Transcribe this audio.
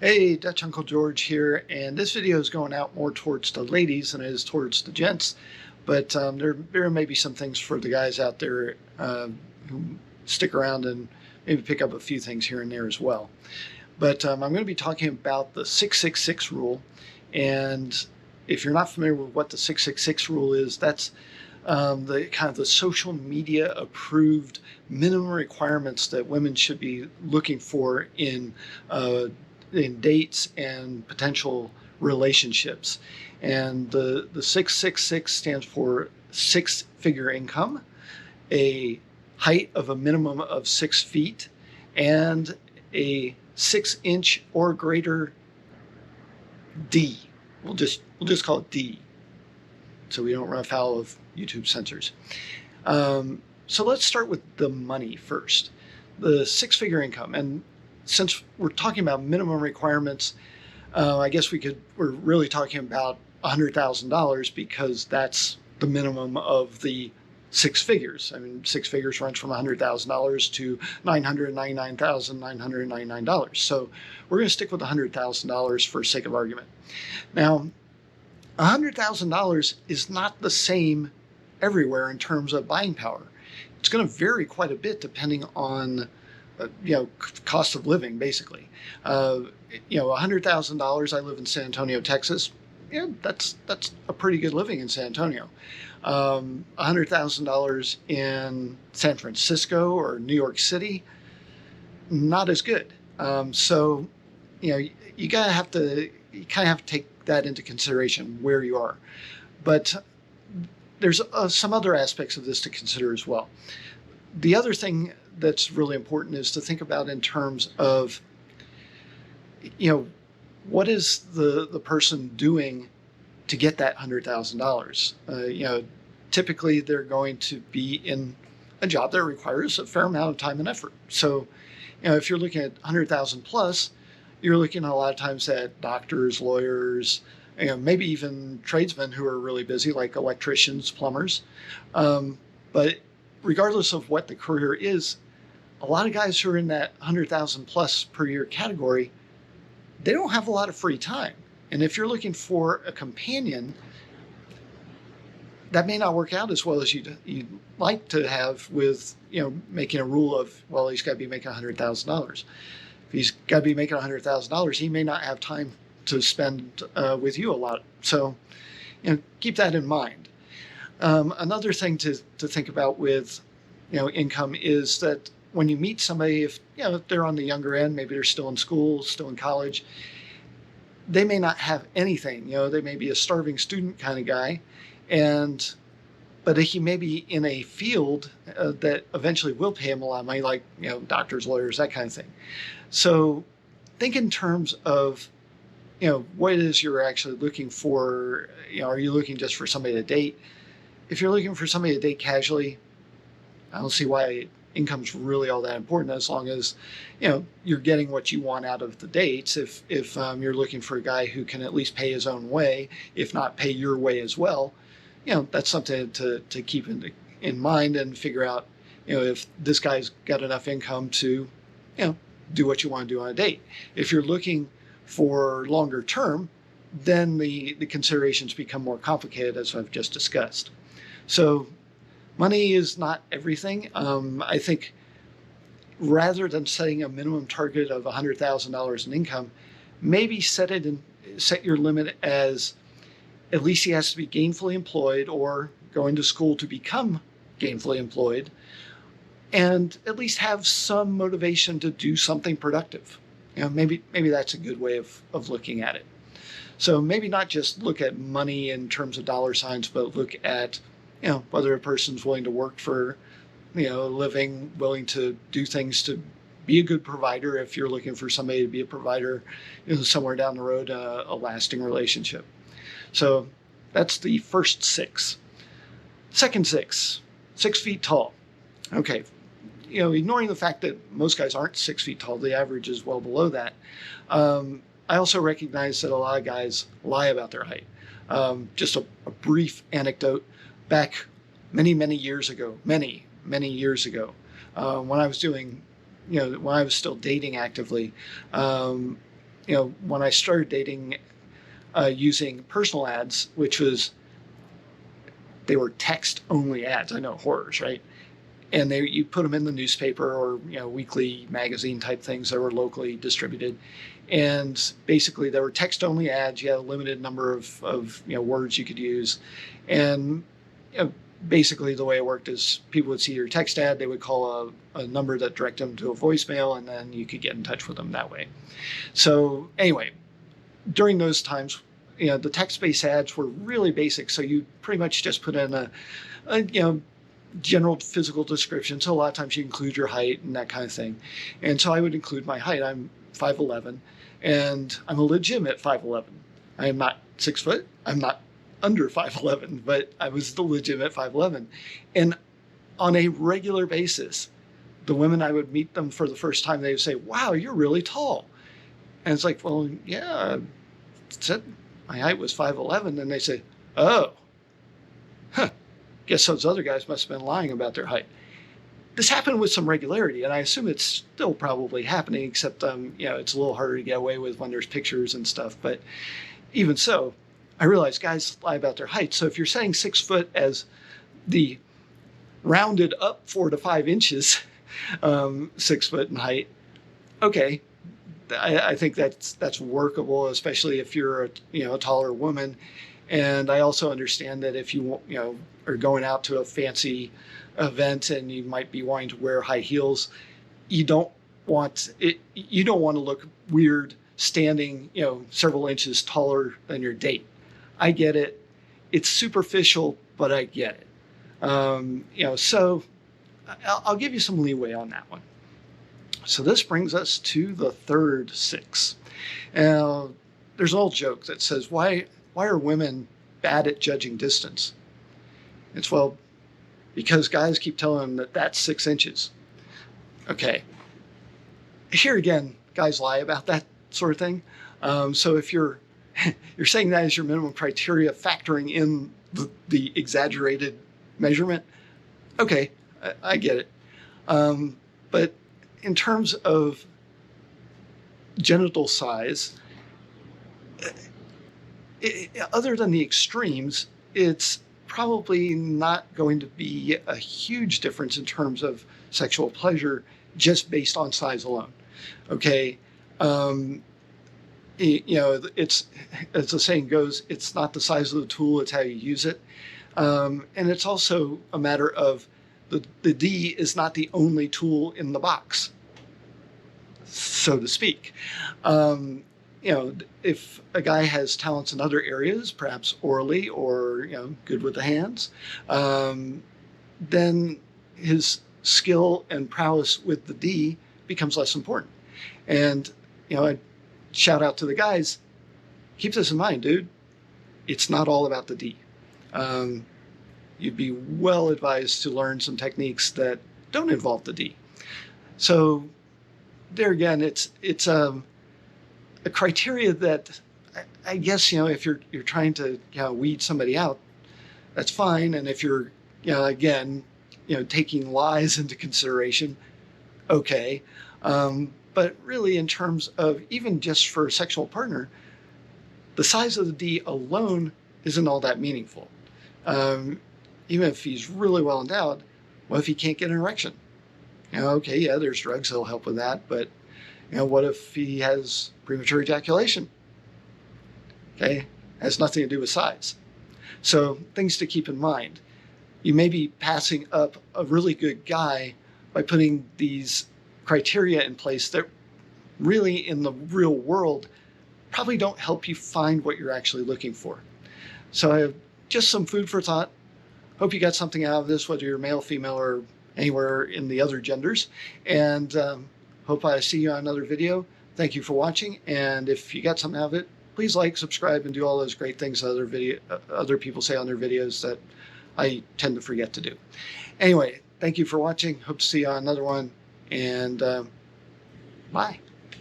Hey, Dutch Uncle George here, and this video is going out more towards the ladies than it is towards the gents, but there may be some things for the guys out there who stick around and maybe pick up a few things here and there as well. But I'm going to be talking about the 666 rule, and if you're not familiar with what the 666 rule is, that's the kind of the social media approved minimum requirements that women should be looking for in dates and potential relationships. And the 666 stands for six-figure income, a height of a minimum of 6 feet, and a 6-inch or greater D. We'll just call it D, so we don't run afoul of YouTube censors. So let's start with the money first. The six-figure income, and since we're talking about minimum requirements, I guess we're really talking about $100,000 because that's the minimum of the six figures. I mean, six figures runs from $100,000 to $999,999. So we're going to stick with $100,000 for sake of argument. Now, $100,000 is not the same everywhere in terms of buying power. It's going to vary quite a bit depending on cost of living, basically. $100,000. I live in San Antonio, Texas. Yeah, that's a pretty good living in San Antonio. $100,000 in San Francisco or New York City, not as good. So, you kind of have to take that into consideration where you are. But there's some other aspects of this to consider as well. The other thing that's really important is to think about in terms of, what is the person doing to get that $100,000? Typically they're going to be in a job that requires a fair amount of time and effort. So, if you're looking at 100,000 plus, you're looking at a lot of times at doctors, lawyers, maybe even tradesmen who are really busy, like electricians, plumbers. But regardless of what the career is, a lot of guys who are in that 100,000 plus per year category, they don't have a lot of free time. And if you're looking for a companion, that may not work out as well as you'd like to have with, making a rule of, well, he's got to be making $100,000. If he's got to be making $100,000, he may not have time to spend with you a lot. So, keep that in mind. Another thing to think about with, income is that when you meet somebody, if they're on the younger end, maybe they're still in school, still in college, they may not have anything. They may be a starving student kind of guy, but he may be in a field that eventually will pay him a lot of money, like doctors, lawyers, that kind of thing. So think in terms of what it is you're actually looking for. Are you looking just for somebody to date? If you're looking for somebody to date casually, I don't see why income's really all that important, as long as you're getting what you want out of the dates. If you're looking for a guy who can at least pay his own way, if not pay your way as well, that's something to keep in mind and figure out if this guy's got enough income to do what you want to do on a date. If you're looking for longer term, then the considerations become more complicated, as I've just discussed. So money is not everything. I think rather than setting a minimum target of $100,000 in income, maybe set your limit as at least he has to be gainfully employed or going to school to become gainfully employed, and at least have some motivation to do something productive. Maybe that's a good way of looking at it. So maybe not just look at money in terms of dollar signs, but look at whether a person's willing to work for a living, willing to do things to be a good provider, if you're looking for somebody to be a provider somewhere down the road, a lasting relationship. So that's the first six. Second 6 feet tall. Okay, ignoring the fact that most guys aren't 6 feet tall, the average is well below that. I also recognize that a lot of guys lie about their height. Just a brief anecdote. Back many years ago, when I was doing, when I was still dating actively, when I started dating using personal ads, they were text only ads. I know, horrors, right? And you put them in the newspaper or weekly magazine type things that were locally distributed, and basically they were text only ads. You had a limited number of words you could use, and basically the way it worked is people would see your text ad, they would call a number that directed them to a voicemail, and then you could get in touch with them that way. So anyway, during those times, the text-based ads were really basic. So you pretty much just put in a general physical description. So a lot of times you include your height and that kind of thing. And so I would include my height. I'm 5'11", and I'm a legitimate 5'11". I am not 6 foot. I'm not under 5'11", but I was the legitimate 5'11". And on a regular basis, the women I would meet them for the first time, they would say, "Wow, you're really tall." And it's like, "Well, yeah, said my height was 5'11". And they say, "Oh, guess those other guys must have been lying about their height." This happened with some regularity, and I assume it's still probably happening, except it's a little harder to get away with when there's pictures and stuff. But even so, I realize guys lie about their height. So if you're saying 6 foot as the rounded up 4 to 5 inches, 6 foot in height, okay, I think that's workable, especially if you're a taller woman. And I also understand that if you are going out to a fancy event and you might be wanting to wear high heels, you don't want to look weird standing several inches taller than your date. I get it. It's superficial, but I get it. So I'll give you some leeway on that one. So this brings us to the third 6. Now, there's an old joke that says, why are women bad at judging distance? It's, well, because guys keep telling them that's 6 inches. Okay. Here again, guys lie about that sort of thing. So if you're saying that as your minimum criteria, factoring in the exaggerated measurement, okay, I get it. But in terms of genital size, other than the extremes, it's probably not going to be a huge difference in terms of sexual pleasure just based on size alone. Okay. It's, as the saying goes, it's not the size of the tool, it's how you use it. And it's also a matter of the D is not the only tool in the box, so to speak. If a guy has talents in other areas, perhaps orally or, good with the hands, then his skill and prowess with the D becomes less important. And, I shout out to the guys, keep this in mind, dude. It's not all about the D. You'd be well advised to learn some techniques that don't involve the D. So there again, it's a criteria that I guess, if you're trying to weed somebody out, that's fine. And if you're again taking lies into consideration, okay. But really, in terms of even just for a sexual partner, the size of the D alone isn't all that meaningful. Even if he's really well endowed, what if he can't get an erection? Okay, yeah, there's drugs that'll help with that, but what if he has premature ejaculation? Okay, has nothing to do with size. So things to keep in mind. You may be passing up a really good guy by putting these criteria in place that really in the real world probably don't help you find what you're actually looking for. So I have just some food for thought. Hope you got something out of this, whether you're male, female, or anywhere in the other genders. And hope I see you on another video. Thank you for watching. And if you got something out of it, please like, subscribe, and do all those great things other people say on their videos that I tend to forget to do. Anyway, thank you for watching. Hope to see you on another one. And bye.